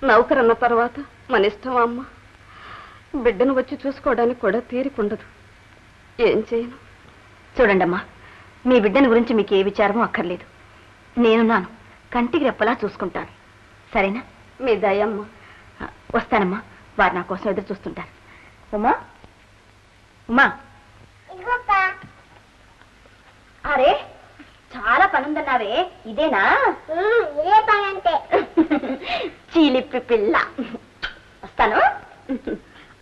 నౌకరన్న తర్వాత మన ఇష్టం అమ్మ. బిడ్డను వచ్చి చూసుకోవడానికి కూడా తీరికుండదు. ఏం చేయను? చూడండి అమ్మా, మీ బిడ్డని గురించి మీకు ఏ విచారమూ అక్కర్లేదు. నేనున్నాను, కంటికి రెప్పలా చూసుకుంటాను. సరేనా? మీ దయమ్మ. వస్తానమ్మా, వారు నా కోసం ఎదురు చూస్తుంటారు. ఉమా, ఉమా, అరే చాలా పనుందన్నావే, ఇదేనా? ఇదే పని అంటే. చీలిప్పి పిల్ల. వస్తాను,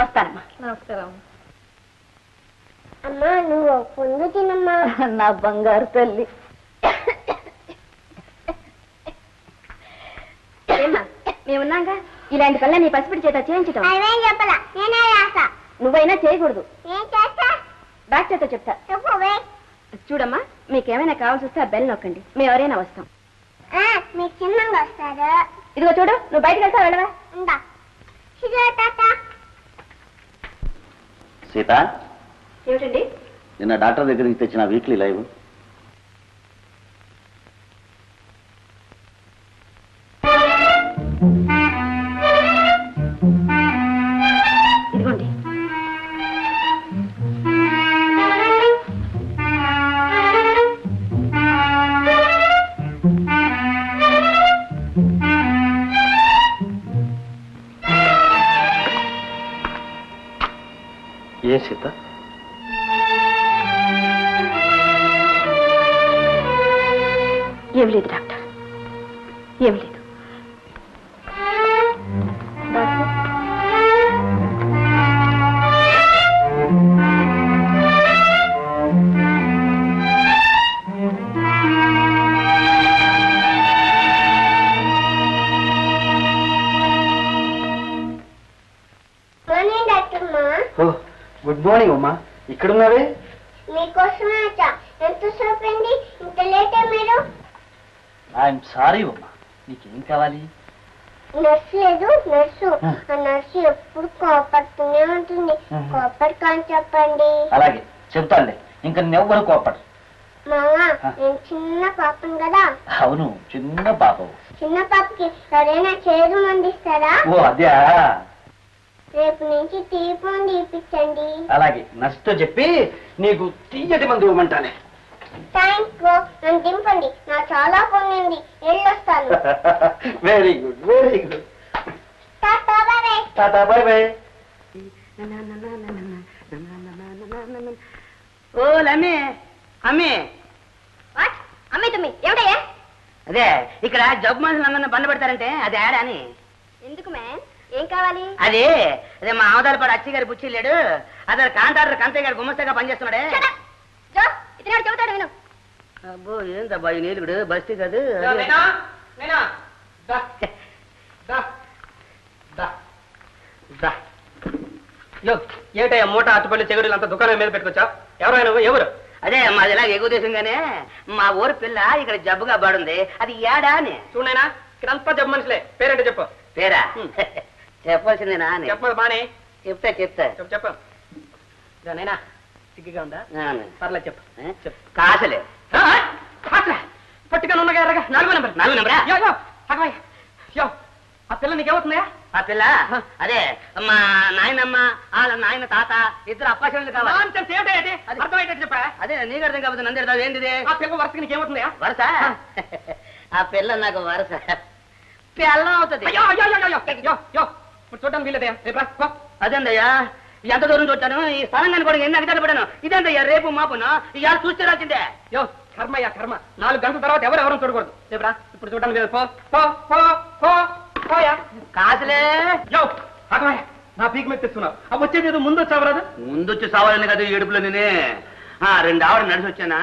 వస్తానమ్మా. నమస్కారం అమ్మా. నువ్వు పొందు తినమ్మా. నా బంగారు తల్లి. మేమున్నాగా, ఇలాంటి పనులు నీ పసిపిడి చేత చేయించటం. అవేం చెప్పలా, నేనే రాసా. నువ్వైనా చేయకూడదు. ఏం చేస్తా? డాక్టర్తో చెప్తా. చెప్పవే. చూడమ్మా, మీకేమైనా కావాల్సి వస్తే ఆ బెల్ నొక్కండి, మేము ఎవరైనా వస్తాం. మీరు చిన్నగా వస్తారు. ఇదిగో చూడు, నువ్వు బయటకు వెళ్తావు, వెళ్ళవా? ఉందా తాత. సీత, ఏమిటండి? నిన్న డాక్టర్ దగ్గరికి తెచ్చిన వీక్లీ లైవ్. ఇదిగోండి. ఏ సీత? ఏం లేదు డాక్టర్, ఏం లేదు. గుడ్ మార్నింగ్ అమ్మా. ఇక్కడున్నావే? మీకోసమే వచ్చా. ఎంతసేపు అండి, ఇంత లేటే మీరు? ఐఎమ్ సారీ అమ్మా. నీకేం కావాలి? నర్సు లేదు, నర్సు. ఆ నర్సు ఎప్పుడు కోపడుతూనే ఉంటుంది. కోపడకని చెప్పండి. అలాగే చెప్తానులే, ఇంకా నెవ్వరు కోపడరు. మావా, నేను చిన్న పాపం కదా. అవును, చిన్న పాపం. చిన్న పాపకి ఎవరైనా చేదు మందిస్తారా? ఓ అదే. రేపు నుంచి తీపండి ఇప్పించండి. అలాగే, నర్సుతో చెప్పి నీకు తీయటి మంది ఇవ్వమంటానే. Thank you. నన్ను దింపండి, నా చాలా పని ఉంది. వెళ్ళొస్తాను. Very good, very good. Tata bye. Tata bye bye. ఓ లమ్మి, అమ్మి. అమ్మే తమ్మి, ఏమిటయ్యా? అదే ఇక్కడ జబ్బు మనుషులు అందరిని బండ పెడతారంటే అది ఆడా అని. ఎందుకు మ్యామ్, ఏం కావాలి? అదే అదే మా అవతాల పాడు అచ్చి గారి పుచ్చిల్లాడు. అదే కాంట్రాక్టర్ కంచయ్య గారు గుమ్మస్తగా పనిచేస్తున్నాడే. ఇతను చెబుతాడు విను. అబ్బో ఏందబ్బా ఈ నీలుగుడు బస్తీ కాదు. ఏటయ్యా మూట అట్టుపల్లి చెగుడులు అంతా దుకాణం మీద పెట్టుకొచ్చా? ఎవరైనా నువ్వు? ఎవరు? అదే మాది ఇలా ఎగువ దేశంగానే మా ఊరు పిల్ల ఇక్కడ జబ్బుగా బాడుంది, అది ఏడా అని. చూడైనా ఇక్కడంతా జబ్బు మనుషులే. పేరేంటో చెప్పు. పేరా? చెప్పాల్సిందేనా అని. చెప్పదు బానే. చెప్తా చెప్తా. చెప్పు. నైనా సిగ్గుగా ఉందా? పర్లేదు చెప్పు. కాసలే పట్టుకొని ఉండగా ఎర్రగా 4వ నెంబర్. 4వ నెంబరా? ఆ పిల్ల నీకేమవుతుందా? ఆ పిల్ల అదే మా నాయనమ్మ వాళ్ళ నాయన తాత ఇద్దరు అప్పాచండి కావాలి. అర్థమయ్యేటట్టు చెప్పా. అదే నీకు అర్థం కాకపోతే నంది ఏంటిది? ఆ పిల్ల వరుసకి నీకేమవుతుందా? వరుస? ఆ పిల్ల నాకు వరుస పిల్లం అవుతుంది. ఇప్పుడు చూడడానికి వీలేదయ్యా. అదేందయ్యా, ఎంత దూరం చూస్తాను ఈ స్థలంగా కూడా ఎన్ని అధికారులు పడాను. ఇదేందయ్యా రేపు మాపున ఇవాళ చూస్తే రాల్సిందే. కర్మయ్యా కర్మ. 4 గంటల తర్వాత ఎవరెవరూ చూడకూడదు. రేపురా, ఇప్పుడు చూడడానికి లేదు. పోయా కాసులే. నా పీక్ మీద తెస్తున్నావు. అవి వచ్చేది ఏదో ముందు వచ్చావరాదు. ముందొచ్చి సావాలని కదా ఏడుపులో నేనే. 2 ఆవిడ నడిచి వచ్చానా,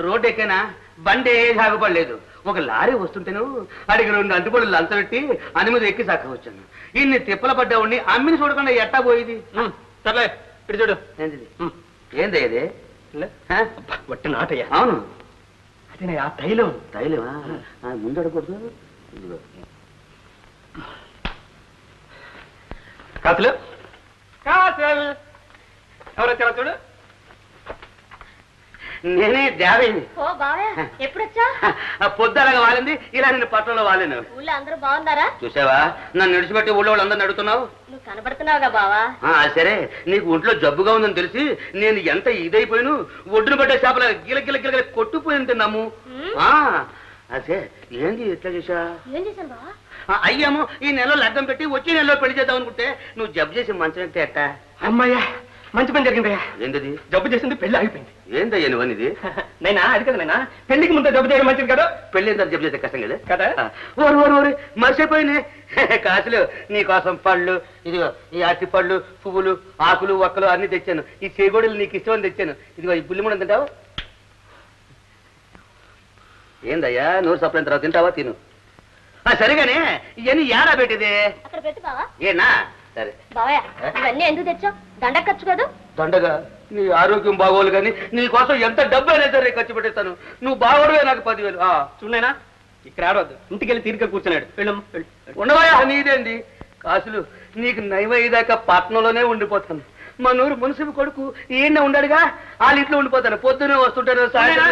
రోడ్డు ఎక్కానా, బండి ఏ సాగుపడలేదు. ఒక లారీ వస్తుంటేను అడిగి 2 అంటుపళ్ళు లంచబెట్టి అనుమతి ఎక్కి సాక వచ్చాను. ఇన్ని తిప్పల పడ్డావుండి అమ్మిని చూడకుండా ఎట్టా పోయేది? సర్లే, ఇటు చూడు. ఏంది ఇది? వట్టి నాటయ్యా. అవును, అదే ఆ తైలం. తైలమా? ముందు అడగకూడదు. కాసులు కాసులు ఎవరొచ్చారో చూడు. నేనే దేవయ్యని. ఓ బావయ్య ఎప్పుడొచ్చా? పొద్దులాగా వాలింది, ఇలా నేను పట్టణంలో వాలేను. ఊళ్ళో అందరూ బాగున్నారా? చూసావా, నన్ను నడిచిపెట్టి ఊళ్ళో వాళ్ళందరూ అడుగుతున్నావు. నువ్వు కనబడుతున్నావుగా బావా. సరే, నీకు ఒంట్లో జబ్బుగా ఉందని తెలిసి నేను ఎంత ఇదైపోయాను, ఒడ్డున పడ్డే చేపల గిల గిల గిల కొట్టుపోయింది తిన్నాము. అదే ఏంది ఎట్లా చేసా? ఏం చేశాను బావా? అయ్యాము ఈ నెలలో లగ్గం పెట్టి వచ్చే నెలలో పెళ్లి చేద్దాం అనుకుంటే నువ్వు జబ్బు చేసి మంచం ఎక్కితే ఎట్టా? అమ్మాయ్యా, మంచి పని జరిగిందయ్యా. ఏంటది? జబ్బు చేసింది, పెళ్లి ఆగిపోయింది. ఏందయ్యా నువ్వనిది? నైనా అది కదా నైనా, పెళ్లికి ముందు జబ్బు చేయడం మంచిది కదా. పెళ్లి ఎంత జబ్బు చేస్తే కష్టం కదా కదా. ఓరు ఓరు ఓరు మర్చిపోయినే కాసులు నీకోసం పళ్ళు, ఇదిగో ఈ అరటి పళ్ళు, పువ్వులు, ఆకులు, ఒక్కలు అన్ని తెచ్చాను. ఈ చేగోడలు నీకు ఇష్టమని తెచ్చాను. ఇదిగో ఈ పుల్లిముడ తింటావు. ఏందయ్యా నూరు సప్లైన తర్వాత తింటావా? తిను. సరిగానే ఇవన్నీ ఏడా పెట్టిదే? అక్కడ పెట్టు బావా. ఏనా? సరే బావయ్య ఇవన్నీ ఎందుకు తెచ్చావు? దండ ఖర్చు కదా. దండగా నీ ఆరోగ్యం బాగోలు కానీ నీ కోసం ఎంత డబ్బు అయినా సరే ఖర్చు పెట్టేస్తాను. నువ్వు బాగోడువే నాకు 10,000. చూడైనా ఇక్కడ ఆడవద్దు, ఇంటికి వెళ్ళి తీరిక కూర్చున్నాడు. వెళ్ళం ఉండవయా నీదేంది కాసులు. నీకు నయమయ్యేదాకా పట్నంలోనే ఉండిపోతాను. మా నూరు మున్సిపల్ కొడుకు ఈయన ఉండాడుగా, వాళ్ళ ఇంట్లో ఉండిపోతాను. పొద్దునే వస్తుంటాను.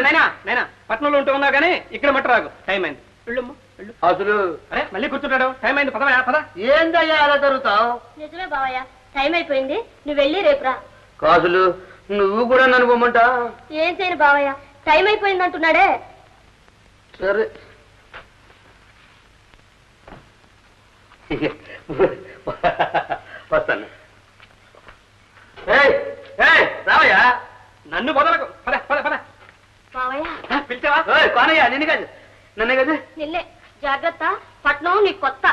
నైనా పట్నంలో ఉంటూ ఉన్నావు కానీ ఇక్కడ మట్ట రాకు. టైం అయింది, వెళ్ళమ్మా వెళ్ళు. అసలు అరే మళ్ళీ కూర్చుంటాడు. టైం అయింది, పదవయా పద. ఏందయ్యా అలా జరుగుతావు? నిజమే బావయ్య, టైం అయిపోయింది, నువ్వు వెళ్ళి రేపు రా. కాసులు నువ్వు కూడా నన్ను పొమ్మంటా? ఏం చేయను బావయ్య, టైం అయిపోయింది అంటున్నాడే. సరే వస్తాను. రావయ్యా. నన్ను వదలకు, పద పద పద. బావయ్య పిలిచావా? కానయ్యా నిన్ను కాదు, నన్నే కదా. నిన్నే, జాగ్రత్త, పట్నం నీకు కొత్త.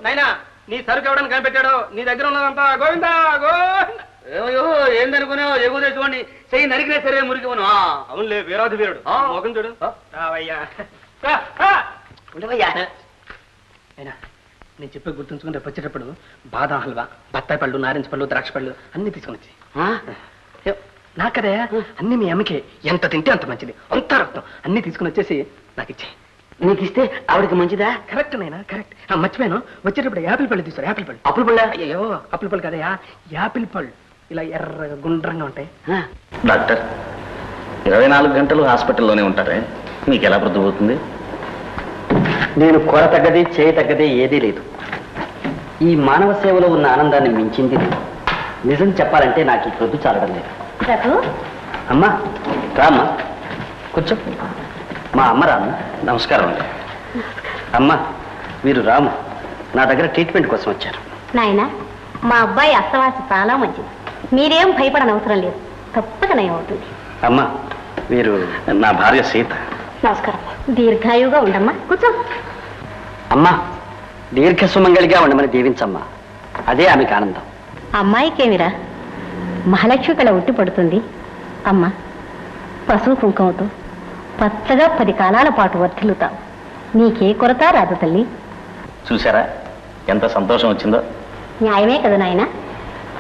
నైనా నీ సరుకు ఎవడని కనిపెట్టాడు? నీ దగ్గర ఉన్నదంతా గోవిందా గోవిందా. ఏమయ్యో ఏందనుకున్నావు? ఎగువ తెచ్చుకోండి చెయ్యి నరికినా సరే మురికివను. అవునులే, వీరాధి వీరుడు. మొగం చూడు. రావయ్యా. ఉండవయ్యా. అయినా నేను చెప్పే గుర్తుంచుకుని రేపు వచ్చేటప్పుడు బాదం హల్వా, బత్తాయి పళ్ళు, నారింజ పళ్ళు, ద్రాక్ష పళ్ళు అన్ని తీసుకుని వచ్చి. నాకదే అన్ని మీ అమ్మకే, ఎంత తింటే అంత మంచిది, అంత రక్తం అన్ని తీసుకుని వచ్చేసి నాకు ఇచ్చే. నీకు ఇస్తే ఆవిడకి మంచిదా? కరెక్ట్ నైనా కరెక్ట్. మర్చిపోయాను, వచ్చేటప్పుడు యాపిల్ పళ్ళు తీసుకోరు. యాపిల్ పళ్ళు. అప్పుల పళ్ళ? అయ్యో అప్పుల పళ్ళు కదయా, యాపిల్ పళ్ళు ఇలా ఎర్రగా గుండ్రంగా ఉంటాయి. డాక్టర్ 24 గంటలు హాస్పిటల్లోనే ఉంటారే, మీకు ఎలా ప్రొద్దుపోతుంది? నేను కొర తగ్గది, చేయి తగ్గది ఏదీ లేదు. ఈ మానవ సేవలో ఉన్న ఆనందాన్ని మించింది లేదు. నిజం చెప్పాలంటే నాకు ఈ ప్రొద్దు చాలడం లేదు. అమ్మా రామ్మా కూర్చో. మా అమ్మ రాము. నమస్కారం అండి. అమ్మా వీరు రాము, నా దగ్గర ట్రీట్మెంట్ కోసం వచ్చారు. నాయనా, మా అబ్బాయి అస్తవాసి చాలా మంచిది, మీరేం భయపడనవసరం లేదు, తప్పక నయం అవుతుంది. అమ్మా వీరు నా భార్య సీత. నమస్కారం, దీర్ఘాయువుగా ఉండమ్మా, కూర్చో. అమ్మా దీర్ఘ సుమంగళిగా ఉండమని దీవించమ్మా, అదే ఆమెకు ఆనందం. అమ్మాయికేమిరా, మహాలక్ష్మి కళ ఉట్టి పడుతుంది. అమ్మా పశువు కుంకుమతో పచ్చగా 10 కాలాల పాటు వర్ధిల్లుతాం, నీకే కొరత రాదు తల్లి. చూసారా ఎంత సంతోషం వచ్చిందో? న్యాయమే కదా నాయన.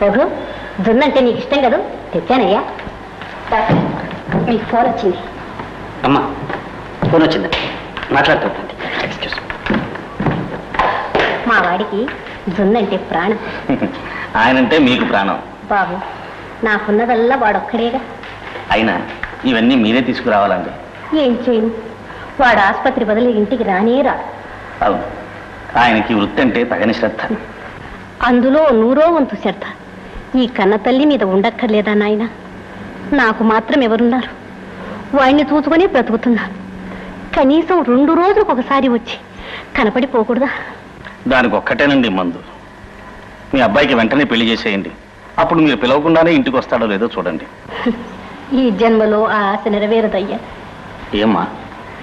రఘు, జున్నంటే నీకు ఇష్టం కదా, తెచ్చానయ్యా. డాక్టర్ మీకు ఫోన్ వచ్చింది. అమ్మా ఫోన్ వచ్చిందా? మాట్లాడుతుందండి. ఎక్స్క్యూజ్. మా వాడికి జున్నంటే ప్రాణం. ఆయనంటే మీకు ప్రాణం. బాబు, నాకున్నదల్లా వాడొక్కడేగా. అయినా ఇవన్నీ మీరే తీసుకురావాలండి. ఏం చేయను, వాడు ఆసుపత్రి బదులు ఇంటికి రానే రాడు. అవును, ఆయనకి వృత్తి అంటే తగని శ్రద్ధ. అందులో 100వ వంతు శ్రద్ధ ఈ కన్న తల్లి మీద ఉండక్కర్లేదా నాయన? నాకు మాత్రం ఎవరున్నారు? వాడిని చూసుకొని బ్రతుకుతున్నాను. కనీసం 2 రోజులకు ఒకసారి వచ్చి కనపడిపోకూడదా? దానికి ఒక్కటేనండి మందు. మీ అబ్బాయికి వెంటనే పెళ్లి చేసేయండి, అప్పుడు మీరు పిలవకుండానే ఇంటికి వస్తాడో లేదో చూడండి. ఈ జన్మలో ఆ ఆశ నెరవేరదయ్యా. ఏమ్మా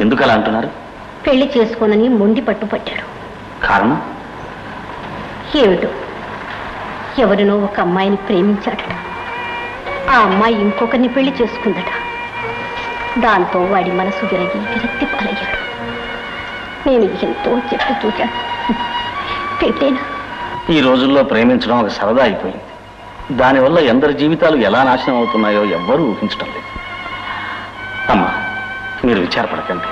ఎందుకు అలా అంటున్నారు? పెళ్లి చేసుకోనని మొండి పట్టుపట్టాడు. కారణం ఏమిటో, ఎవరినో ఒక అమ్మాయిని ప్రేమించాడట. ఆ అమ్మాయి ఇంకొకరిని పెళ్లి చేసుకుందట. దాంతో వాడి మనసు విరగి విరక్తి పాలయ్యాడు. నేను ఎంతో చెప్పి చూశాను, పెట్టేనా? ఈ రోజుల్లో ప్రేమించడం ఒక సరదా అయిపోయింది. దానివల్ల ఎందరి జీవితాలు ఎలా నాశనం అవుతున్నాయో ఎవ్వరూ ఊహించడం లేదు. అమ్మా మీరు విచారపడకండి,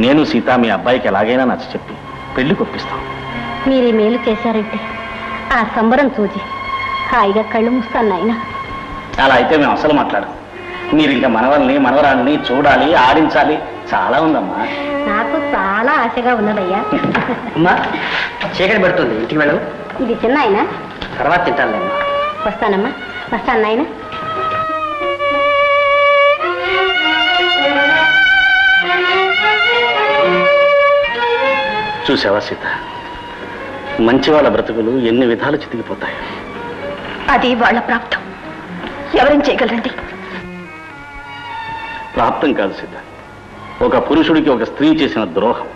నేను సీత మీ అబ్బాయికి ఎలాగైనా నచ్చ చెప్పి పెళ్లి కొప్పిస్తాం. మీరే మేలు చేశారంటే ఆ సంబరం చూచి హాయిగా కళ్ళు మూస్తాను నాయన. అలా అయితే మేము అసలు మాట్లాడం. మీరు ఇంకా మనవల్ని మనవరాన్ని చూడాలి, ఆడించాలి, చాలా ఉందమ్మా. నాకు చాలా ఆశగా ఉన్నదయ్యా. అమ్మా చీకటి పెడుతుంది, ఇంటికి వెళ్ళవు. ఇది చిన్న ఆయన. తర్వాత తింటానులేమ్మా. వస్తానమ్మా, వస్తాను నాయన. చూసావా సీత, మంచి వాళ్ళ బ్రతుకులు ఎన్ని విధాలు చితికిపోతాయి. అది వాళ్ళ ప్రాప్తం, ఎవరేం చేయగలరండి? ప్రాప్తం కాదు సీత, ఒక పురుషుడికి ఒక స్త్రీ చేసిన ద్రోహం.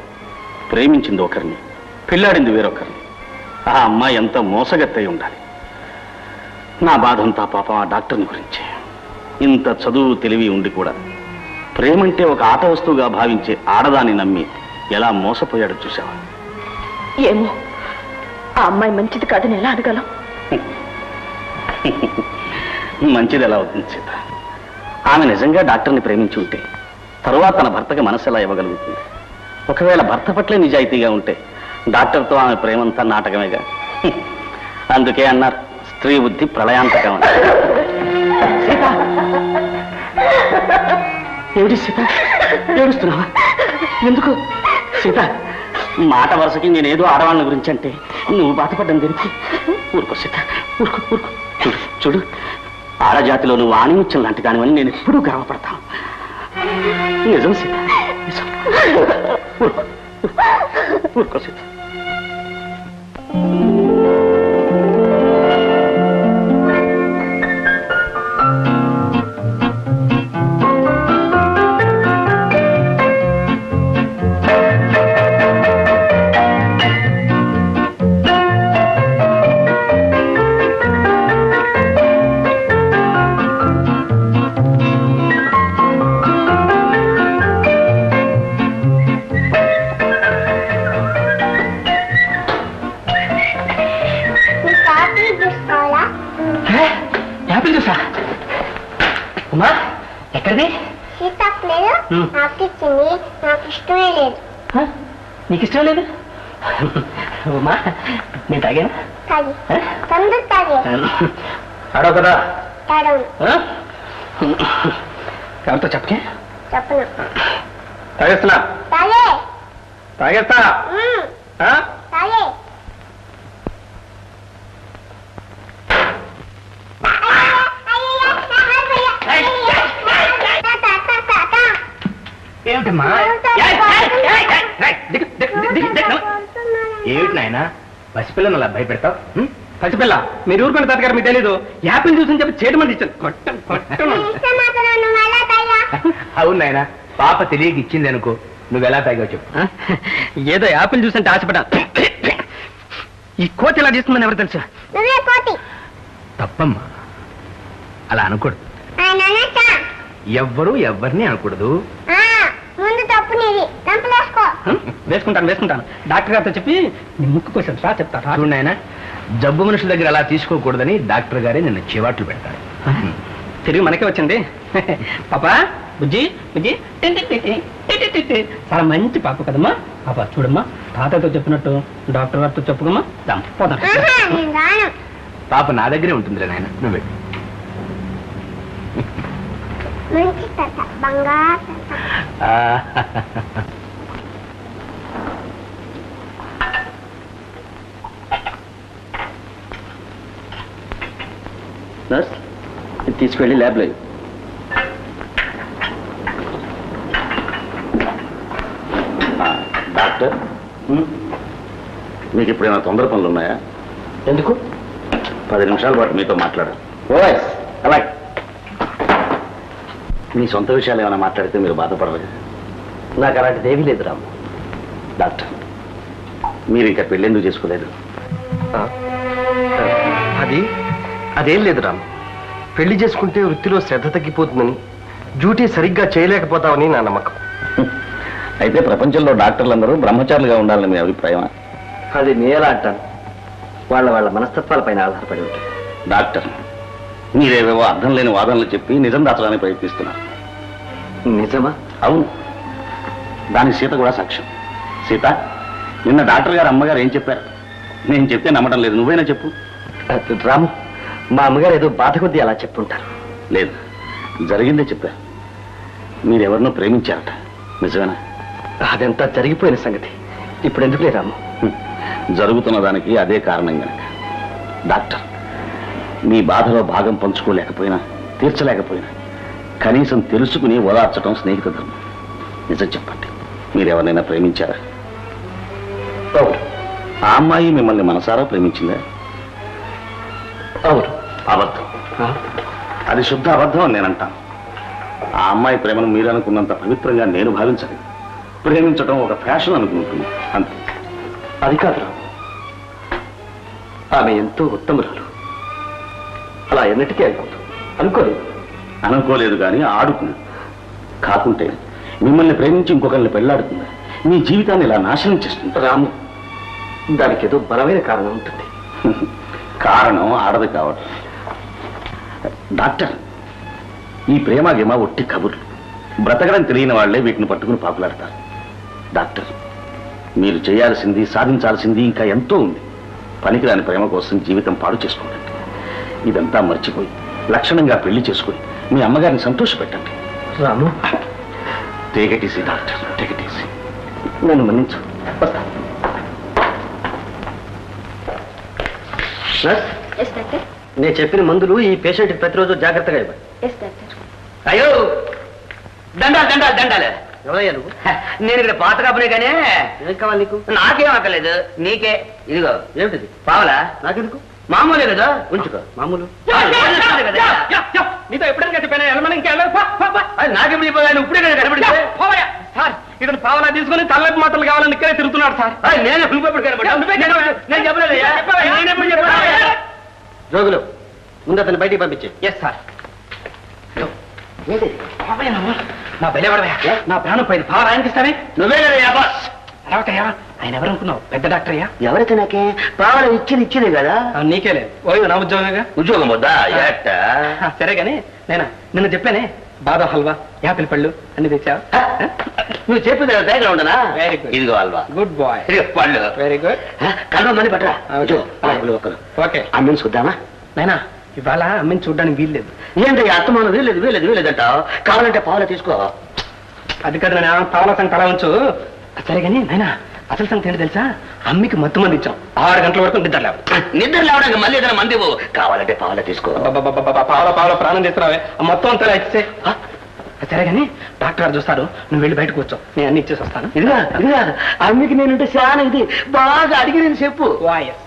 ప్రేమించింది ఒకరిని, పెళ్ళాడింది వేరొకరిని. ఆ అమ్మాయి ఎంత మోసగత్తై ఉండాలి. నా బాధంతా పాపం ఆ డాక్టర్ని గురించి. ఇంత చదువు తెలివి ఉండి కూడా ప్రేమంటే ఒక ఆట వస్తువుగా భావించే ఆడదాన్ని నమ్మి ఎలా మోసపోయాడో చూసావా? ఏమో, ఆ అమ్మాయి మంచిది కాదని ఎలా అడగలం? మంచిది ఎలా అవుతుంది సీత? ఆమె నిజంగా డాక్టర్ని ప్రేమించి ఉంటే తరువాత తన భర్తకి మనసు ఎలా ఇవ్వగలుగుతుంది? ఒకవేళ భర్త పట్లే నిజాయితీగా ఉంటే డాక్టర్తో ఆమె ప్రేమంతా నాటకమేగా. అందుకే అన్నారు, స్త్రీ బుద్ధి ప్రళయాంతకం. సీత, ఏమిటి సీత, ఏడుస్తున్నావా? ఎందుకు సీత? మాట వరుసకి నేనేదో ఆడవాళ్ళ గురించి అంటే నువ్వు బాధపడ్డం తెలిసి ఊరుకో సీత, ఊరుకో ఊరుకో. చూడు చూడు, ఆడజాతిలో నువ్వు ఆణిముత్యం లాంటి దానివని నేను ఎప్పుడూ గర్వపడతాను. నిజం సీత, నిజం. ఊరుకో ఊరుకో సీత. యాపిల్ జ్యూసా? అమ్మా ఎక్కడిది? సీతాఫలేదు నాకు ఇచ్చింది, నాకు ఇష్టమే లేదు. నీకు ఇష్టం లేదు? అమ్మా నేను తాగాను. తాగి తొందర తాగే. ఆడవు కదా? తాడవును. ఎవరితో చెప్పకే? చెప్పను. తాగేస్తున్నా, తాగే. తాగేస్తా. తాగే. ఏమిటమ్మా? ఏమిటి నాయన పసిపిల్లను అలా భయపెడతావు? పసిపిల్ల మీరు ఊరుకున్న తాతగారు మీకు తెలీదు. యాపిల్ జ్యూస్ అని చెప్పి చేయడం ఇచ్చాను. అవును నాయన, పాప తెలియక ఇచ్చింది అనుకో, నువ్వు ఎలా తాగావు చెప్పు. ఏదో యాపిల్ జ్యూస్ అంటే ఆశపడా. ఈ కోతి ఎలా చేస్తుందని ఎవరు తెలుసా? తప్పమ్మా, అలా అనకూడదు. ఎవ్వరూ ఎవరిని అనకూడదు. ముందు తప్పు నీది, తంపలేసుకో. వేసుకుంటాను వేసుకుంటాను. డాక్టర్ గారితో చెప్పి నీ ముక్కు కోసం రా చెప్తారా? చూడండి ఆయన, జబ్బు మనుషుల దగ్గర అలా తీసుకోకూడదని డాక్టర్ గారే నిన్ను చివాట్లు పెడతారు. తిరిగి మనకే వచ్చింది. పాప బుజ్జి బుజ్జి చాలా మంచి పాప కదమ్మా. పాప చూడమ్మా, తాతతో చెప్పినట్టు డాక్టర్ గారితో చెప్పుకోమ్మా. పోదాం. పాప నా దగ్గరే ఉంటుందిలే నాయన, నువ్వు వెళ్ళు. మంచి తాత, బంగారు నర్స్, ఇది తీసుకెళ్ళి ల్యాబ్లో. డాక్టర్, మీకు ఇప్పుడు ఏమైనా తొందర పనులు ఉన్నాయా? ఎందుకు? 10 నిమిషాల పాటు మీతో మాట్లాడాలి. ఓఎస్ అలాగే. మీ సొంత విషయాలు ఏమైనా మాట్లాడితే మీరు బాధపడరు. నాకు అలాంటిది ఏమీ లేదు రాము. డాక్టర్, మీరు ఇంకా పెళ్ళెందుకు చేసుకోలేదు? అదేం లేదు రాము. పెళ్లి చేసుకుంటే వృత్తిలో శ్రద్ధ తగ్గిపోతుందని, డ్యూటీ సరిగ్గా చేయలేకపోతామని నా నమ్మకం. అయితే ప్రపంచంలో డాక్టర్లందరూ బ్రహ్మచారులుగా ఉండాలని మీ అభిప్రాయమా? అది నేలా అంటాను, వాళ్ళ మనస్తత్వాలపైన ఆధారపడి ఉంటుంది. డాక్టర్, మీరేవేవో అర్థం లేని వాదనలు చెప్పి నిజం దాచడానికి ప్రయత్నిస్తున్నారు. నిజమా? అవును, దానికి సీత కూడా సాక్ష్యం. సీత, నిన్న డాక్టర్ గారు అమ్మగారు ఏం చెప్పారు? నేను చెప్తే నమ్మటం లేదు, నువ్వైనా చెప్పు. రాము, మా అమ్మగారు ఏదో బాధ కొద్దీ అలా చెప్పుంటారు. లేదు, జరిగిందే చెప్పా. మీరెవరినో ప్రేమించారట, నిజమేనా? అదంతా జరిగిపోయిన సంగతి ఇప్పుడు ఎందుకులే రాము. జరుగుతున్న దానికి అదే కారణం గనక. డాక్టర్, మీ బాధలో భాగం పంచుకోలేకపోయినా, తీర్చలేకపోయినా కనీసం తెలుసుకుని ఓదార్చడం స్నేహిత ధర్మం. నిజం చెప్పండి, మీరెవరినైనా ప్రేమించారా? అవును. ఆ అమ్మాయి మిమ్మల్ని మనసారా ప్రేమించిందా? అవును. అబద్ధం. అది శుద్ధ అబద్ధం అని నేనంటాను. ఆ అమ్మాయి ప్రేమను మీరు అనుకున్నంత పవిత్రంగా నేను భావించలేదు. ప్రేమించడం ఒక ఫ్యాషన్ అనుకుంటుంది, అంతే. అది కాదు రాము, ఆమె ఎంతో ఉత్తమురాలు. అలా ఎన్నటికీ అయిపోతుంది అనుకోలేదు కానీ ఆడుకుంది. కాకుంటే మిమ్మల్ని ప్రేమించి ఇంకొకరిని పెళ్లాడుతుందా? మీ జీవితాన్ని ఇలా నాశనం చేస్తుంది. రాము, దానికి ఏదో బలమైన కారణం ఉంటుంది. కారణం ఆడది కావడం. డాక్టర్, ఈ ప్రేమ గిమ ఒట్టి కబుర్లు. బ్రతకడం తెలియని వాళ్లే వీటిని పట్టుకుని పాకులాడతారు. డాక్టర్, మీరు చేయాల్సింది, సాధించాల్సింది ఇంకా ఎంతో ఉంది. పనికిరాని ప్రేమ కోసం జీవితం పాడు చేసుకోండి. ఇదంతా మర్చిపోయి లక్షణంగా పెళ్లి చేసుకుని మీ అమ్మగారిని సంతోషపెట్టండి. Ramu, take it easy doctor, take it easy. నన్ను మన్నించు. వస్తా. నేను చెప్పిన మందులు ఈ పేషెంట్కి ప్రతిరోజు జాగ్రత్తగా ఇవ్వండి. అయ్యో, దండాలు దండాలు దండాలు. ఎవరయ్యా నువ్వు? నేను ఇక్కడ పాత కాపునే కానీ ఏం కావాలి నీకు? నాకేం అక్కర్లేదు, నీకే. ఇదిగో ఏమిటిది? పావలా? నాకెందుకు? మామూలే కదా, ఉంచుకో. మామూలు. నీతో ఎప్పుడైనా చెప్పాను వెళ్ళమని ఇంకా నాకెప్పుడు చెప్పాను, ఇప్పుడే కదా కనబడితే. సార్, ఇతను పావలా తీసుకుని తల్లపు మాటలు కావాలని ఇక్కడే తిరుగుతున్నాడు సార్. నేనే నువ్వెప్పుడు కనబడి నేను చెప్పలేదు. నేనెప్పుడు చెప్పాను? జోగులు, ముందు అతను బయటికి పంపించే. Yes sir. నా బయలుపడవయ్యా, నా ప్రాణం పైన పావలా ఆయనకి ఇస్తానే. నువ్వే కదా బాస్. అలాగయ్యా, ఆయన ఎవరనుకున్నావు? పెద్ద డాక్టర్ అయ్యా. ఎవరైతే నాకే పావలా ఇచ్చేదే కదా. నీకేలే, ఓ నా ఉద్యోగంగా. ఉద్యోగం వద్దా? సరే గాని నేనా నిన్న చెప్పానే, బాదం హల్వా, యాపిల్ పళ్ళు అన్ని తెచ్చావు. నువ్వు చెప్పింది దగ్గర ఉండనా? Very good. ఇదిగో హల్వా. Good boy. ఇదిగో పళ్ళు. Very good. కలవ మంది పట్టరా. ఓకే. అమ్మని చూద్దామా? నైనా, ఇవాళ అమ్మని చూడడానికి వీల్లేదు. ఏంటి అత్తమానం? వీలేదంటావు. కావాలంటే పావులా తీసుకో. అది కదా నేను పావుల సంగతి అలా ఉంచు. సరే గాని నైనా, అసలు సంగతి ఏంటి తెలుసా? అమ్మికి మొత్తం మంది ఇచ్చాం. 6 గంటల వరకు నిద్ర లేవు. నిద్ర లేవడానికి మళ్ళీ ఏదైనా మంది ఇవ్వు. కావాలంటే పావులా తీసుకో. పావుల ప్రాణం చేస్తున్నావే, మొత్తం అంతా ఇచ్చే. సరే గాని డాక్టర్ గారు చూస్తారు, నువ్వు వెళ్ళి బయటకు వచ్చావు, నేను అన్ని ఇచ్చేసి వస్తాను. ఇదిగా అమ్మికి నేనుంటే చాలా ఇది బాగా అడిగి నేను చెప్పు. వాయస్.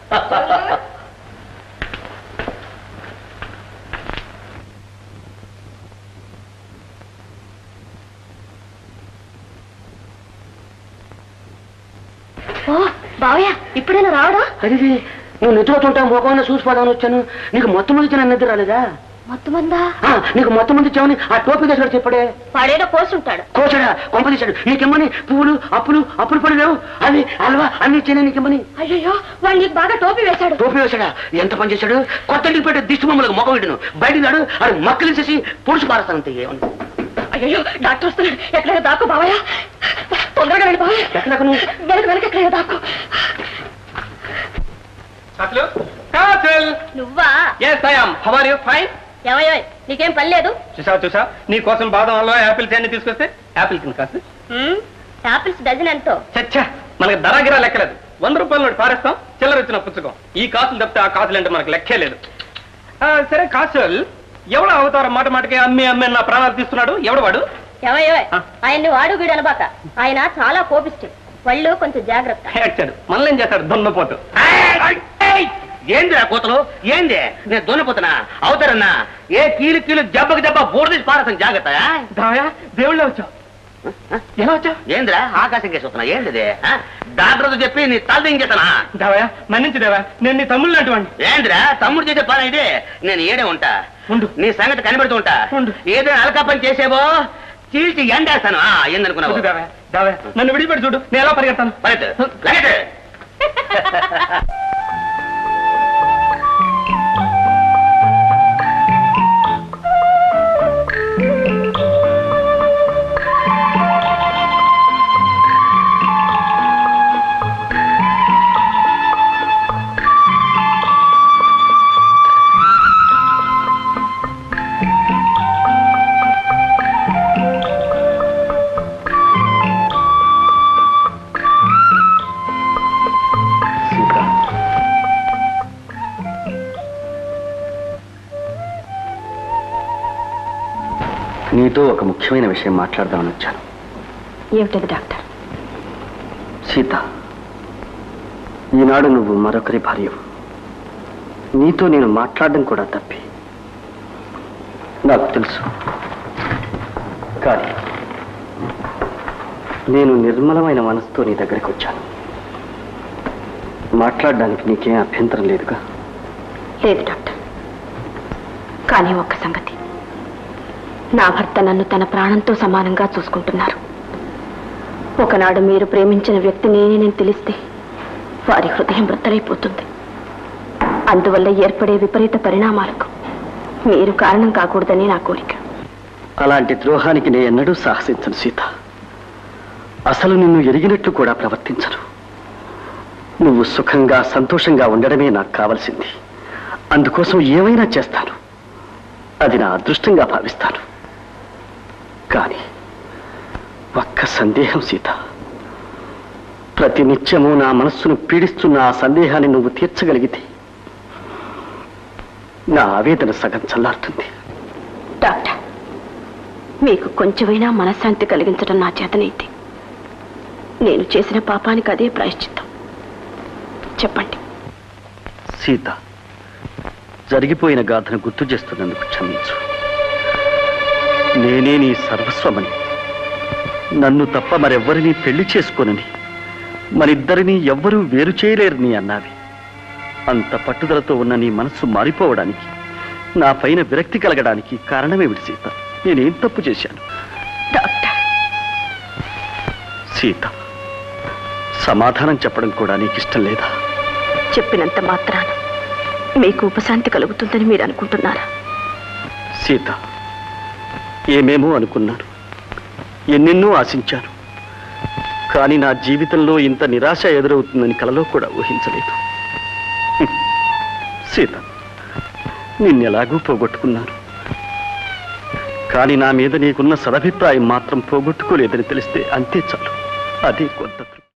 ఓ బావయ్య, ఇప్పుడైనా రావడా? అది నువ్వు నిద్రతుంటావు, ముఖం చూసిపోదామని వచ్చాను. నీకు మొత్తం మంది ఇచ్చిన నిద్ర రాలేదా? మొత్తం మందా? నీకు మొత్తం మంది ఇచ్చామని ఆ టోపీ దగ్గర చెప్పాడే. వాడేదో కోసుంటాడు. కోసాడా? కొంపదీశాడు. నీకెమ్మని పువ్వులు, అప్పులు పడి లేవు, అవి హల్వా అన్ని ఇచ్చాను నీకెమ్మని. అయ్యో, వాడు నీకు బాగా టోపీ వేశాడు. టోపీ వేశాడా? ఎంత పని చేశాడు? కొత్త ఇంటికి పెట్టే దిష్టి బొమ్మలకు మొక్క పెట్టిను. బయట నాడు అది మక్కలు చేసి పొడుచు పారేస్తానంతే. అయ్యో, డాక్టర్ వస్తున్నాడు. ఎక్కడైనా దాక్కు బావయ్య, తొందరగా వెళ్ళి బావయ్య. ఎక్కడ నువ్వు? వెనక ఎక్కడైనా దాక్కు. నువ్వా? Yes, I am. How are you? Fine. ఏమయ్యో, నీకేం పని లేదు? చూసా నీ కోసం బాదం హల్వా, యాపిల్స్ అన్ని తీసుకొస్తే యాపిల్ కింద కాదు. యాపిల్స్ డజన్ ఎంతో? చచ్చా, మనకి ధరాగిరా లెక్కలేదు. 100 రూపాయల నోటి పారేస్తాం, చిల్లర వచ్చిన పుచ్చుకం. ఈ కాసులు తప్పితే ఆ కాసులు అంటే మనకు లెక్కే లేదు. సరే కాసులు, ఎవడో అవతారం మాట మాటకి అమ్మి నా ప్రాణాలు తీస్తున్నాడు. ఎవడు వాడు? ఏమయ్యో, ఆయన్ని వాడు వీడు అనబాక. ఆయన చాలా కోపిస్తాడు. వాళ్ళు కొంచెం జాగ్రత్త. మనల్ని ఏం చేస్తాడు? దొన్నపోతు. ఏంది ఆ కూతలు? ఏంది? నేను దొన్నపోతున్నా అవుతారన్నా? ఏ కీలు జబ్బకు బోర్డు పారేస్తాను. జాగ్రత్త. దేవుళ్ళ వచ్చావు. ఎలా వచ్చావు? ఏంద్రా ఆకాశం కేసు వస్తున్నా? ఏంటిది? డాక్టర్తో చెప్పి నీ తల దించేస్తానా? దావయా, మన్నించు దేవా, నేను నీ తమ్ముళ్ళు లాంటివాడిని. ఏంద్రా తమ్ముడు చేసే పని ఇది? నేను ఏడే ఉంటా, నీ సంగతి కనిపెడుతూ ఉంటా. ఏదైనా అలకా పని చేసేవో చీల్చి ఎండేస్తాను. ఏందనుకున్నావు? దావయా, నన్ను విడిపెట్టి చూడు, నేను ఎలా పరిగెడతాను. పరిగెత్తు. నీతో ఒక ముఖ్యమైన విషయం మాట్లాడదామని వచ్చాను. ఏమిటది డాక్టర్? సీత, ఈనాడు నువ్వు మరొకరి భార్యవు. నీతో నేను మాట్లాడడం కూడా తప్పి నాకు తెలుసు. కానీ నేను నిర్మలమైన మనసుతో నీ దగ్గరికి వచ్చాను. మాట్లాడడానికి నీకేం అభ్యంతరం లేదుగా? లేదు డాక్టర్. కానీ ఒక్క సంగతి, నా భర్త నన్ను తన ప్రాణంతో సమానంగా చూసుకుంటున్నారు. ఒకనాడు మీరు ప్రేమించిన వ్యక్తి నేనేనని తెలిస్తే వారి హృదయం వృద్ధలైపోతుంది. అందువల్ల ఏర్పడే విపరీత పరిణామాలకు మీరు కారణం కాకూడదని నా కోరిక. అలాంటి ద్రోహానికి నేను ఎన్నడూ సాహసించను సీత. అసలు నిన్ను ఎరిగినట్లు కూడా ప్రవర్తించను. నువ్వు సుఖంగా సంతోషంగా ఉండడమే నాకు కావలసింది. అందుకోసం ఏమైనా చేస్తాను. అది నా అదృష్టంగా భావిస్తాను. కానీ ఒక్క సందేహం సీత. ప్రతి నిత్యము నా మనస్సును పీడిస్తున్న ఆ సందేహాన్ని నువ్వు తీర్చగలిగితే నా ఆవేదన సగం చల్లారుతుంది. డాక్టర్, మీకు కొంచెమైనా మనశ్శాంతి కలిగించడం నా చేతనైతే నేను చేసిన పాపానికి అదే ప్రాయశ్చిత్తం. చెప్పండి. సీత, జరిగిపోయిన గాథను గుర్తు చేస్తున్నందుకు క్షమించు. నేనే నీ సర్వస్వమని, నన్ను తప్ప మరెవ్వరినీ పెళ్లి చేసుకోనని, మనిద్దరినీ ఎవ్వరూ వేరు చేయలేరని అన్నావి. అంత పట్టుదలతో ఉన్న నీ మనస్సు మారిపోవడానికి, నా పైన విరక్తి కలగడానికి కారణమేమిటి సీత? నేనేం తప్పు చేశాను? డాక్టర్, సీత, సమాధానం చెప్పడం కూడా నీకు ఇష్టం లేదా? చెప్పినంత మాత్రాన మీకు ఉపశాంతి కలుగుతుందని మీరు అనుకుంటున్నారా? సీత, ఏమేమో అనుకున్నాను, ఎన్నెన్నో ఆశించాను. కానీ నా జీవితంలో ఇంత నిరాశ ఎదురవుతుందని కలలో కూడా ఊహించలేదు. సీత, నిన్నెలాగూ పోగొట్టుకున్నాను. కానీ నా మీద నీకున్న సదభిప్రాయం మాత్రం పోగొట్టుకోలేదని తెలిస్తే అంతే చాలు. అదే కొంత